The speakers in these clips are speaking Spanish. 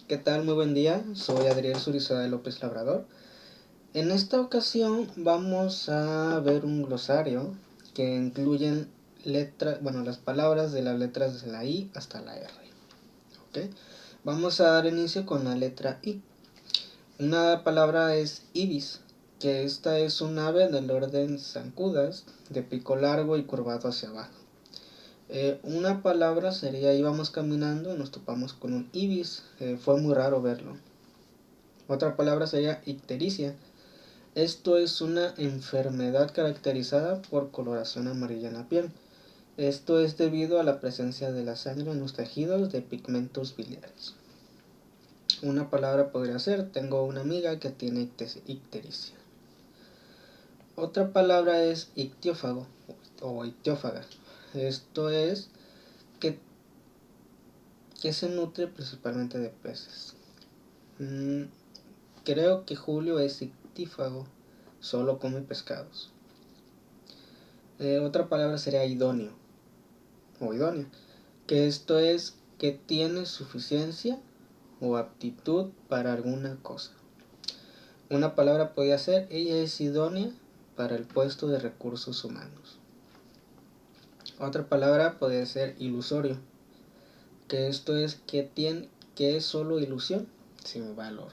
¿Qué tal? Muy buen día. Soy Adriel Surizada López Labrador. En esta ocasión vamos a ver un glosario que incluyen las palabras de las letras desde la I hasta la R. ¿Ok? Vamos a dar inicio con la letra I. Una palabra es ibis, que esta es un ave del orden zancudas, de pico largo y curvado hacia abajo. Una palabra sería: íbamos caminando y nos topamos con un ibis, fue muy raro verlo. Otra palabra sería ictericia. Esto es una enfermedad caracterizada por coloración amarilla en la piel. Esto es debido a la presencia de la sangre en los tejidos de pigmentos biliares. Una palabra podría ser: tengo una amiga que tiene ictericia. Otra palabra es ictiófago o ictiófaga. Esto es que se nutre principalmente de peces. Creo que Julio es ictífago, solo come pescados. Otra palabra sería idóneo o idónea, que esto es que tiene suficiencia o aptitud para alguna cosa. Una palabra podría ser: ella es idónea para el puesto de recursos humanos. Otra palabra podría ser ilusorio, que esto es que es solo ilusión, sin valor.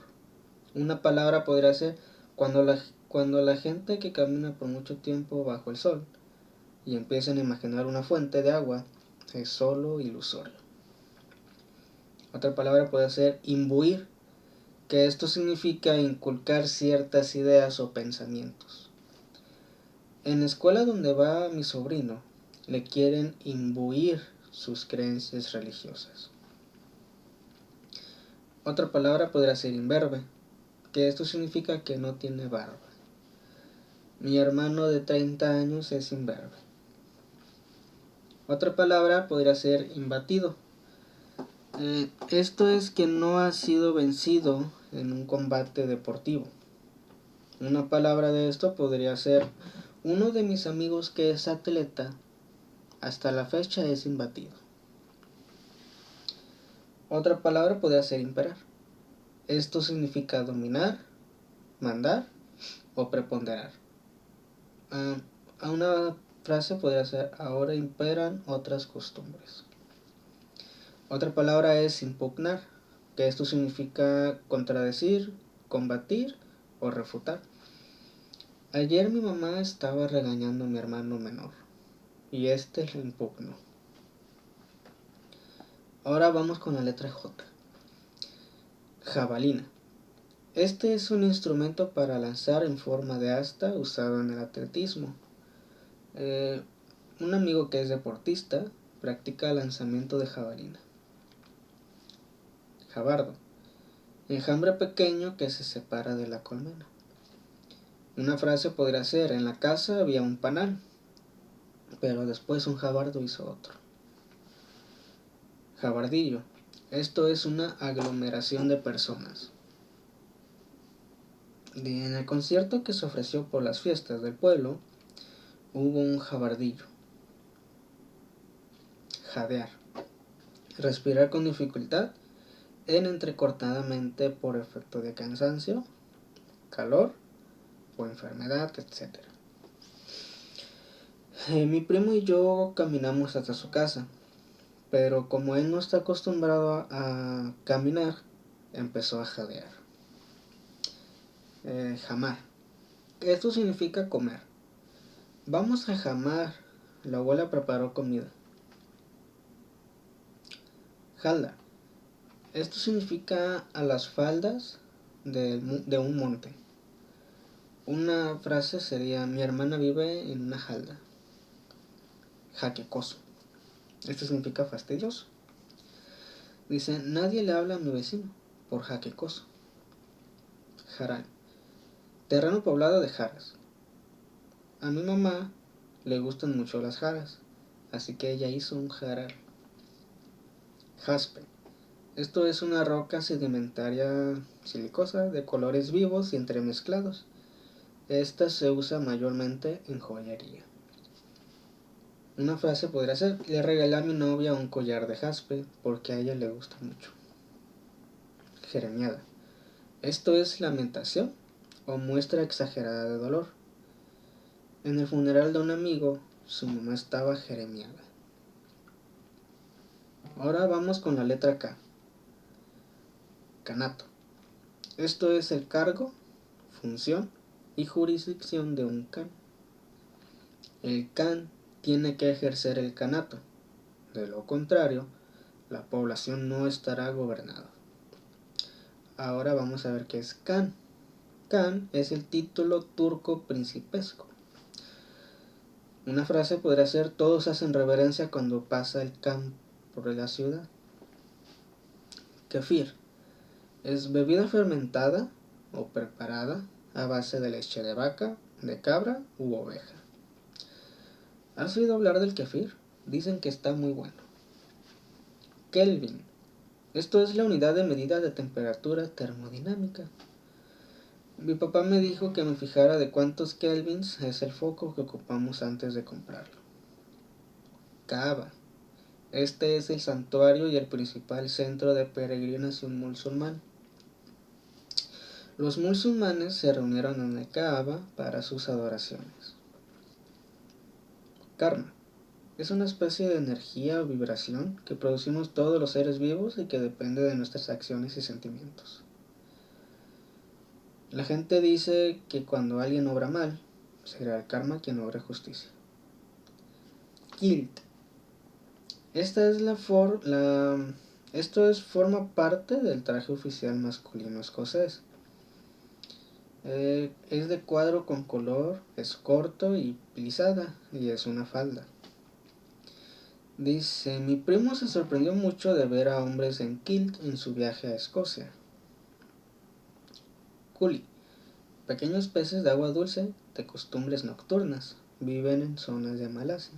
Una palabra podría ser cuando la gente que camina por mucho tiempo bajo el sol y empiezan a imaginar una fuente de agua, es solo ilusorio. Otra palabra puede ser imbuir, que esto significa inculcar ciertas ideas o pensamientos. En la escuela donde va mi sobrino, le quieren imbuir sus creencias religiosas. Otra palabra podría ser imberbe, que esto significa que no tiene barba. Mi hermano de 30 años es imberbe. Otra palabra podría ser imbatido. Esto es que no ha sido vencido en un combate deportivo. Una palabra de esto podría ser: uno de mis amigos que es atleta hasta la fecha es imbatido. Otra palabra podría ser imperar. Esto significa dominar, mandar o preponderar. A una frase podría ser: ahora imperan otras costumbres. Otra palabra es impugnar, que esto significa contradecir, combatir o refutar. Ayer mi mamá estaba regañando a mi hermano menor y este le impugnó. Ahora vamos con la letra J. Jabalina. Este es un instrumento para lanzar en forma de asta usado en el atletismo. Un amigo que es deportista practica lanzamiento de jabalina. Jabardo. Enjambre pequeño que se separa de la colmena. Una frase podría ser: en la casa había un panal, pero después un jabardo hizo otro. Jabardillo. Esto es una aglomeración de personas. En el concierto que se ofreció por las fiestas del pueblo, hubo un jabardillo. Jadear. Respirar con dificultad entrecortadamente por efecto de cansancio, calor o enfermedad, etc. Mi primo y yo caminamos hasta su casa, pero como él no está acostumbrado a caminar, empezó a jadear. Jamar. Esto significa comer. Vamos a jamar. La abuela preparó comida. Jalda. Esto significa a las faldas de un monte. Una frase sería: mi hermana vive en una jalda. Jaquecoso. Esto significa fastidioso. Dice: nadie le habla a mi vecino por jaquecoso. Jaral. Terreno poblado de jaras. A mi mamá le gustan mucho las jaras, así que ella hizo un jaral. Jaspe. Esto es una roca sedimentaria silicosa de colores vivos y entremezclados. Esta se usa mayormente en joyería. Una frase podría ser: le regalé a mi novia un collar de jaspe porque a ella le gusta mucho. jeremiada. Esto es lamentación o muestra exagerada de dolor. En el funeral de un amigo, su mamá estaba jeremiada. Ahora vamos con la letra K. Canato. Esto es el cargo, función y jurisdicción de un can. El can tiene que ejercer el canato. De lo contrario, la población no estará gobernada. Ahora vamos a ver qué es can. Can es el título turco principesco. Una frase podría ser: todos hacen reverencia cuando pasa el can por la ciudad. Kefir es bebida fermentada o preparada a base de leche de vaca, de cabra u oveja. ¿Has oído hablar del kefir? Dicen que está muy bueno. Kelvin. Esto es la unidad de medida de temperatura termodinámica. Mi papá me dijo que me fijara de cuántos kelvins es el foco que ocupamos antes de comprarlo. Kaaba. Este es el santuario y el principal centro de peregrinación musulmán. Los musulmanes se reunieron en el Kaaba para sus adoraciones. Karma. Es una especie de energía o vibración que producimos todos los seres vivos y que depende de nuestras acciones y sentimientos. La gente dice que cuando alguien obra mal, será el karma quien obre justicia. Kilt. Forma parte del traje oficial masculino escocés. Es de cuadro con color, es corto y plisada y es una falda. Dice: mi primo se sorprendió mucho de ver a hombres en kilt en su viaje a Escocia. Culi. Pequeños peces de agua dulce de costumbres nocturnas. Viven en zonas de Malasia.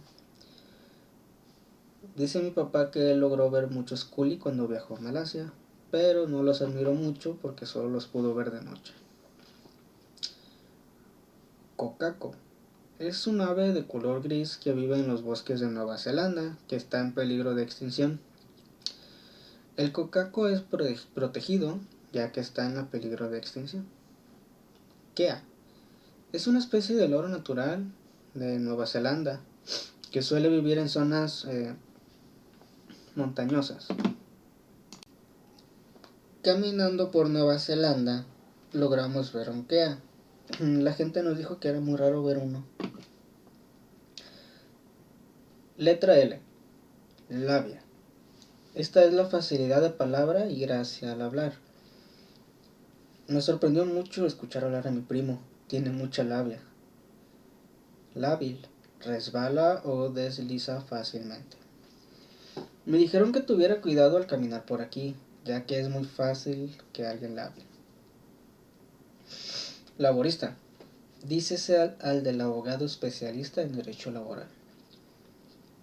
Dice mi papá que él logró ver muchos culi cuando viajó a Malasia, pero no los admiró mucho porque solo los pudo ver de noche. Cocaco. Es un ave de color gris que vive en los bosques de Nueva Zelanda, que está en peligro de extinción. El cocaco es protegido, ya que está en peligro de extinción. Kea. Es una especie de loro natural de Nueva Zelanda, que suele vivir en zonas montañosas. Caminando por Nueva Zelanda, logramos ver un kea. La gente nos dijo que era muy raro ver uno. Letra L. Labia. Esta es la facilidad de palabra y gracia al hablar. Me sorprendió mucho escuchar hablar a mi primo. Tiene mucha labia. Lábil. Resbala o desliza fácilmente. Me dijeron que tuviera cuidado al caminar por aquí, ya que es muy fácil que alguien la hable. Laborista. Dícese al del abogado especialista en derecho laboral.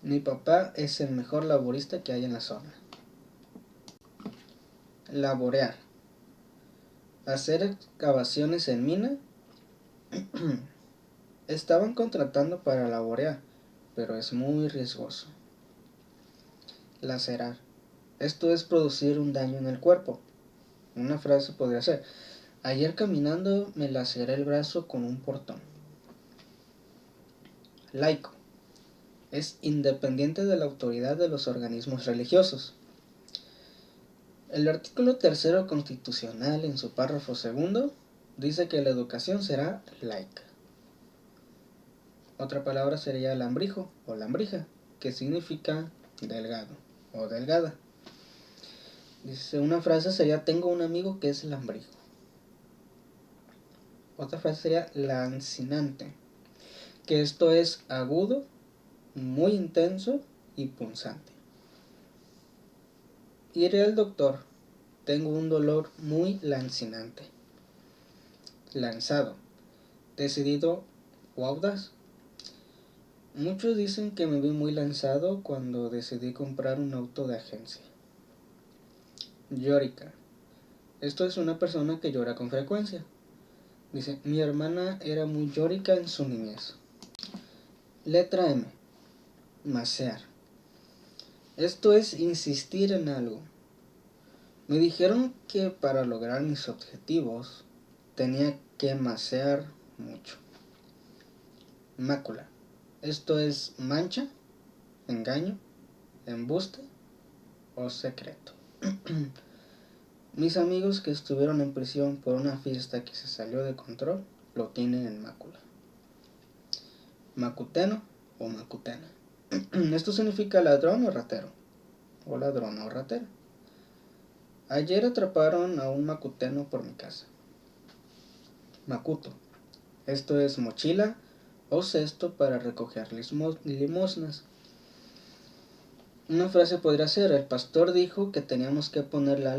Mi papá es el mejor laborista que hay en la zona. Laborear. Hacer excavaciones en mina. Estaban contratando para laborear, pero es muy riesgoso. Lacerar. Esto es producir un daño en el cuerpo. Una frase podría ser: ayer caminando me laceré el brazo con un portón. Laico. Es independiente de la autoridad de los organismos religiosos. El artículo 3 constitucional, en su párrafo 2, dice que la educación será laica. Otra palabra sería lambrijo o lambrija, que significa delgado o delgada. Dice, una frase sería: tengo un amigo que es lambrijo. Otra frase sería lancinante, que esto es agudo, muy intenso y punzante. Iré al doctor, tengo un dolor muy lancinante. Lanzado, decidido o audaz. Muchos dicen que me vi muy lanzado cuando decidí comprar un auto de agencia. Llórica. Esto es una persona que llora con frecuencia. Dice: mi hermana era muy llórica en su niñez. Letra M. Masear. Esto es insistir en algo. Me dijeron que para lograr mis objetivos tenía que macear mucho. Mácula. Esto es mancha, engaño, embuste o secreto. Mis amigos que estuvieron en prisión por una fiesta que se salió de control lo tienen en mácula. Macuteno o macutena. Esto significa ladrón o ratero, o ladrona o ratera. Ayer atraparon a un macuteno por mi casa. Macuto. Esto es mochila o cesto para recoger limosnas. Una frase podría ser: el pastor dijo que teníamos que poner la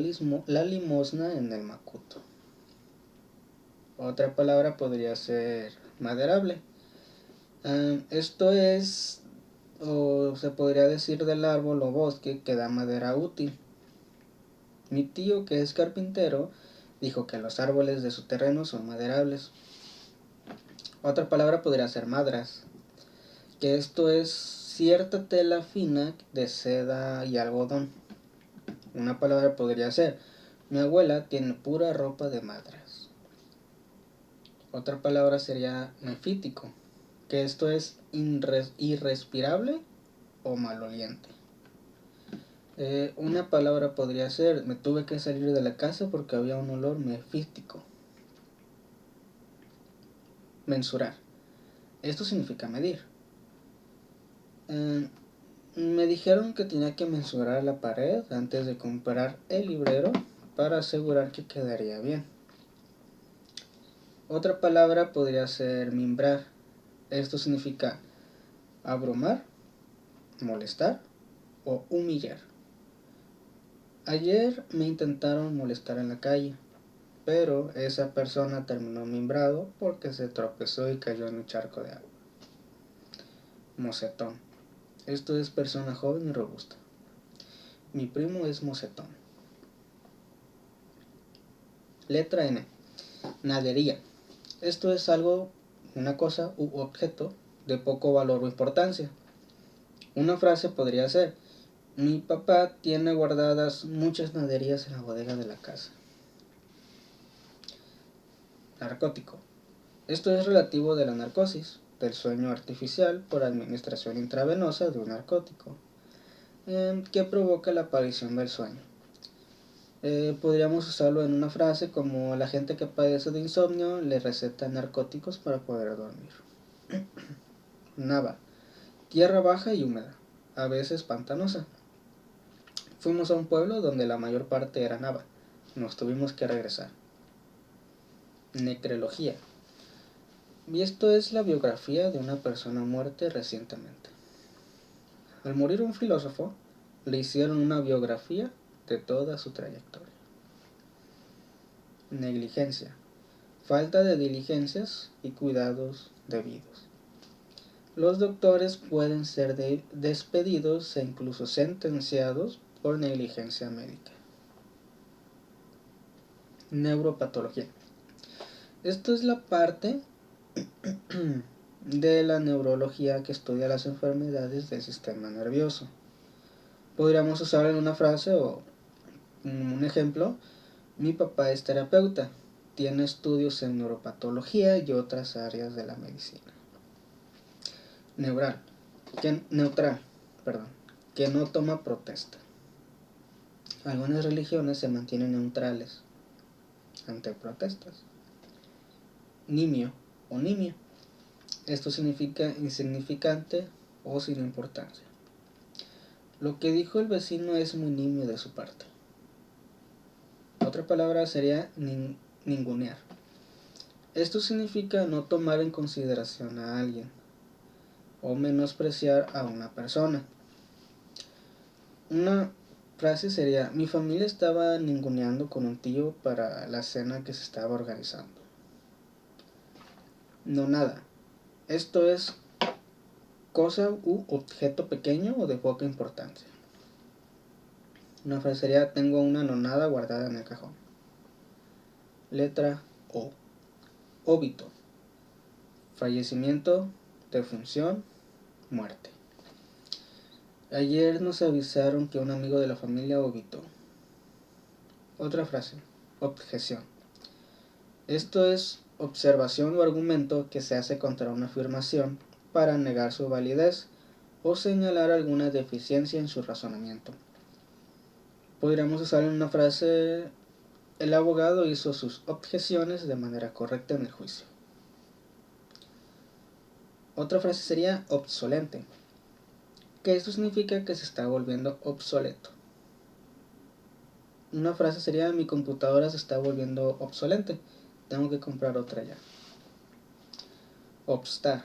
limosna en el macuto. Otra palabra podría ser maderable. Esto es, o se podría decir, del árbol o bosque que da madera útil. Mi tío, que es carpintero, dijo que los árboles de su terreno son maderables. Otra palabra podría ser madras, que esto es cierta tela fina de seda y algodón. Una palabra podría ser: mi abuela tiene pura ropa de madras. Otra palabra sería nefítico, que esto es irrespirable o maloliente. Una palabra podría ser: me tuve que salir de la casa porque había un olor nefítico. Mensurar. Esto significa medir. Me dijeron que tenía que mensurar la pared antes de comprar el librero para asegurar que quedaría bien. Otra palabra podría ser mimbrar. Esto significa abrumar, molestar o humillar. Ayer me intentaron molestar en la calle, pero esa persona terminó mimbrado porque se tropezó y cayó en un charco de agua. Mocetón. Esto es persona joven y robusta. Mi primo es mocetón. Letra N. Nadería. Esto es algo, una cosa u objeto de poco valor o importancia. Una frase podría ser: mi papá tiene guardadas muchas naderías en la bodega de la casa. Narcótico. Esto es relativo de la narcosis, del sueño artificial por administración intravenosa de un narcótico, que provoca la aparición del sueño. Podríamos usarlo en una frase como: la gente que padece de insomnio le receta narcóticos para poder dormir. Nava. Tierra baja y húmeda, a veces pantanosa. Fuimos a un pueblo donde la mayor parte era nava. Nos tuvimos que regresar. Necrología. Y esto es la biografía de una persona muerta recientemente. Al morir un filósofo, le hicieron una biografía de toda su trayectoria. Negligencia. Falta de diligencias y cuidados debidos. Los doctores pueden ser despedidos e incluso sentenciados por negligencia médica. Neuropatología. Esto es la parte de la neurología que estudia las enfermedades del sistema nervioso. Podríamos usar en una frase o un ejemplo: mi papá es terapeuta, tiene estudios en neuropatología y otras áreas de la medicina. Neutral, que no toma protesta. Algunas religiones se mantienen neutrales ante protestas. Nimio o nimia. Esto significa insignificante o sin importancia. Lo que dijo el vecino es muy nimio de su parte. Otra palabra sería ningunear. Esto significa no tomar en consideración a alguien o menospreciar a una persona. Una frase sería: mi familia estaba ninguneando con un tío para la cena que se estaba organizando. No nada. Esto es cosa u objeto pequeño o de poca importancia. Una frase sería: tengo una nonada guardada en el cajón. Letra O. Óbito. Fallecimiento, defunción, muerte. Ayer nos avisaron que un amigo de la familia obitó. Otra frase, objeción. Esto es observación o argumento que se hace contra una afirmación para negar su validez o señalar alguna deficiencia en su razonamiento. Podríamos usar en una frase: el abogado hizo sus objeciones de manera correcta en el juicio. Otra frase sería obsolente, que esto significa que se está volviendo obsoleto. Una frase sería: mi computadora se está volviendo obsolente, tengo que comprar otra ya. Obstar,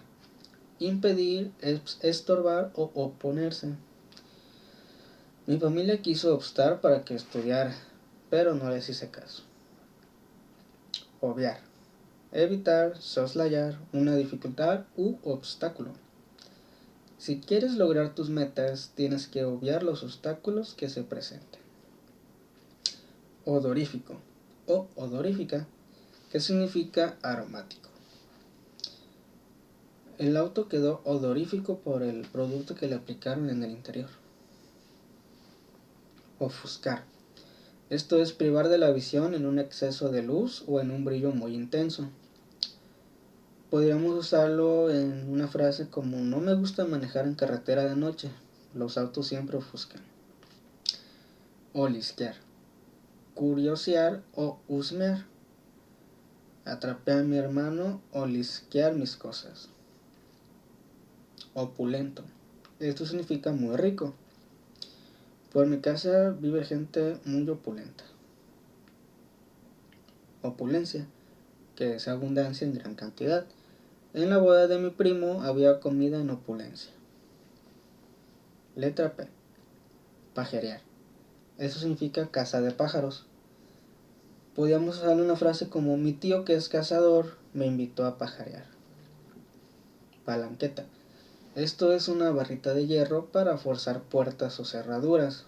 impedir, estorbar o oponerse. Mi familia quiso obstar para que estudiara, pero no les hice caso. Obviar, evitar, soslayar una dificultad u obstáculo. Si quieres lograr tus metas, tienes que obviar los obstáculos que se presenten. Odorífico o odorífica, que significa aromático. El auto quedó odorífico por el producto que le aplicaron en el interior. Ofuscar. Esto es privar de la visión en un exceso de luz o en un brillo muy intenso. Podríamos usarlo en una frase como: no me gusta manejar en carretera de noche, los autos siempre ofuscan. Olisquear, curiosear o husmear. Atrapé a mi hermano, olisquear mis cosas. Opulento, esto significa muy rico. Por mi casa vive gente muy opulenta. Opulencia, que es abundancia en gran cantidad. En la boda de mi primo había comida en opulencia. Letra P. Pajarear. Eso significa caza de pájaros. Podríamos usar una frase como: mi tío, que es cazador, me invitó a pajarear. Palanqueta. Esto es una barrita de hierro para forzar puertas o cerraduras,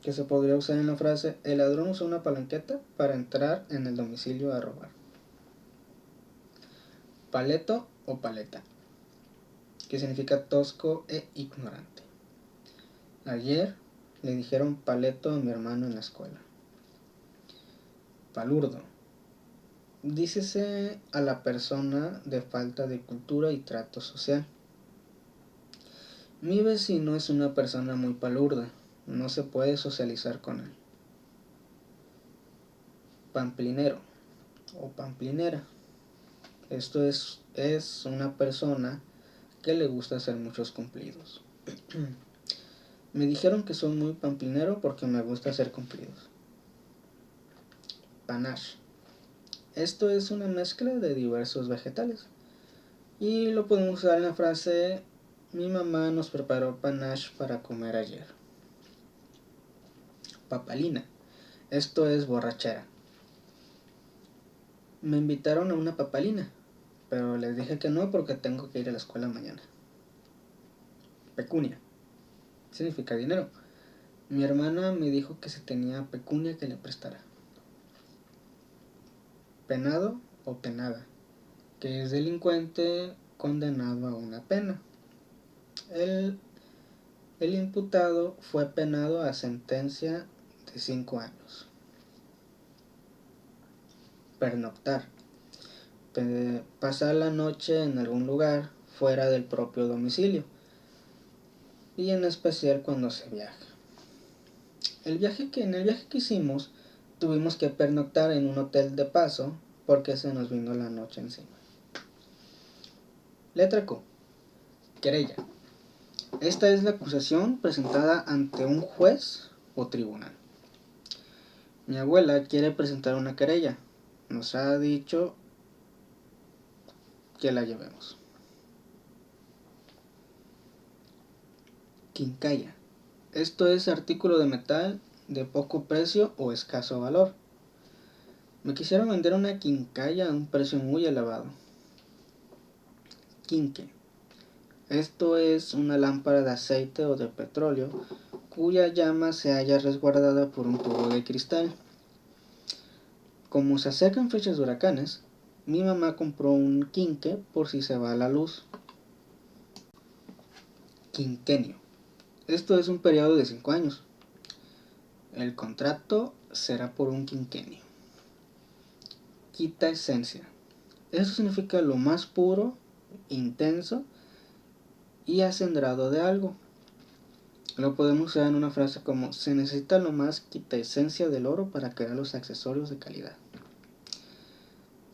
que se podría usar en la frase: el ladrón usó una palanqueta para entrar en el domicilio a robar. Paleto o paleta, que significa tosco e ignorante. Ayer le dijeron paleto a mi hermano en la escuela. Palurdo, dícese a la persona de falta de cultura y trato social. Mi vecino es una persona muy palurda, no se puede socializar con él. Pamplinero o pamplinera. Esto es una persona que le gusta hacer muchos cumplidos. Me dijeron que soy muy pamplinero porque me gusta hacer cumplidos. Panache. Esto es una mezcla de diversos vegetales. Y lo podemos usar en la frase: mi mamá nos preparó panache para comer ayer. Papalina. Esto es borrachera. Me invitaron a una papalina, pero les dije que no porque tengo que ir a la escuela mañana. Pecunia. Significa dinero. Mi hermana me dijo que si tenía pecunia que le prestara. Penado o penada, que es delincuente condenado a una pena. El imputado fue penado a sentencia de 5 años. Pernoctar. Pasar la noche en algún lugar fuera del propio domicilio, y en especial cuando se viaja. En el viaje que hicimos tuvimos que pernoctar en un hotel de paso porque se nos vino la noche encima. Letra Q. Querella. Esta es la acusación presentada ante un juez o tribunal. Mi abuela quiere presentar una querella. Nos ha dicho que la llevemos. Quincalla. Esto es artículo de metal de poco precio o escaso valor. Me quisieron vender una quincalla a un precio muy elevado. Quinque. Esto es una lámpara de aceite o de petróleo cuya llama se halla resguardada por un tubo de cristal. Como se acercan fechas de huracanes, mi mamá compró un quinque por si se va la luz. Quinquenio. Esto es un periodo de 5 años. El contrato será por un quinquenio. Quita esencia. Eso significa lo más puro, intenso y acendrado de algo. Lo podemos usar en una frase como: se necesita lo más quita esencia del oro para crear los accesorios de calidad.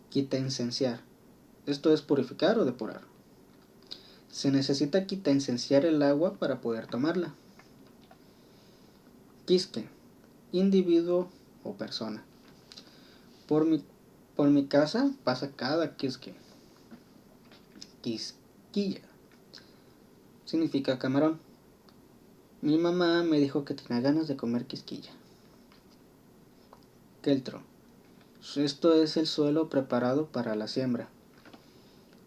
Quita esenciar. Esto es purificar o depurar. Se necesita quita esenciar el agua para poder tomarla. Quisque. Individuo o persona. Por mi casa pasa cada quisque. Quisquilla. Significa camarón. Mi mamá me dijo que tenía ganas de comer quisquilla. Queltro. Esto es el suelo preparado para la siembra.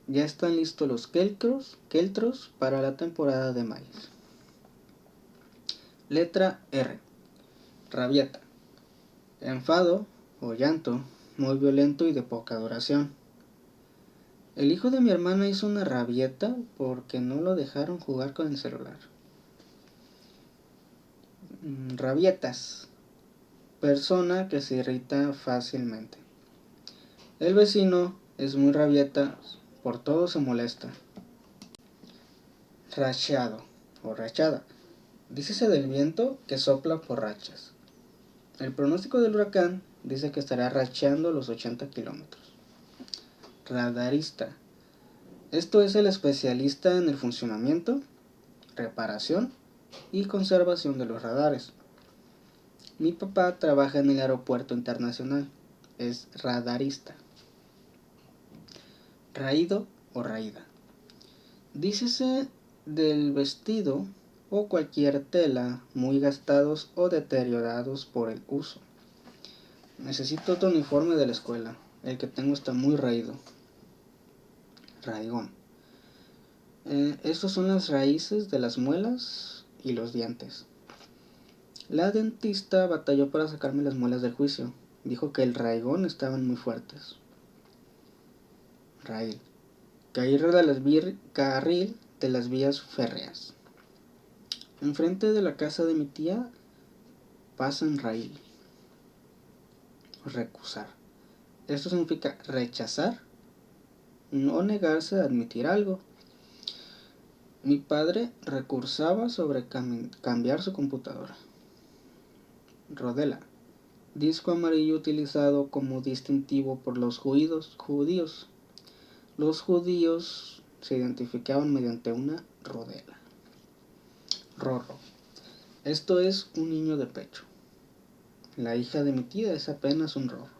Ya están listos los queltros para la temporada de maíz. Letra R. Rabieta. Enfado o llanto, muy violento y de poca duración. El hijo de mi hermana hizo una rabieta porque no lo dejaron jugar con el celular. Rabietas. Persona que se irrita fácilmente. El vecino es muy rabieta, por todo se molesta. Rachado o rachada. Dícese del viento que sopla por rachas. El pronóstico del huracán dice que estará racheando los 80 kilómetros. Radarista. Esto es el especialista en el funcionamiento, reparación y conservación de los radares. Mi papá trabaja en el aeropuerto internacional. Es radarista. Raído o raída. Dícese del vestido o cualquier tela muy gastados o deteriorados por el uso. Necesito otro uniforme de la escuela. El que tengo está muy raído. Raigón. Estos son las raíces de las muelas y los dientes. La dentista batalló para sacarme las muelas del juicio. Dijo que el raigón estaban muy fuertes. Raíl. Carril de las vías férreas. Enfrente de la casa de mi tía pasan raíl. Recusar. Esto significa rechazar, no negarse a admitir algo. Mi padre recursaba sobre cambiar su computadora. Rodela. Disco amarillo utilizado como distintivo por los judíos. Los judíos se identificaban mediante una rodela. Rorro. Esto es un niño de pecho. La hija de mi tía es apenas un rorro.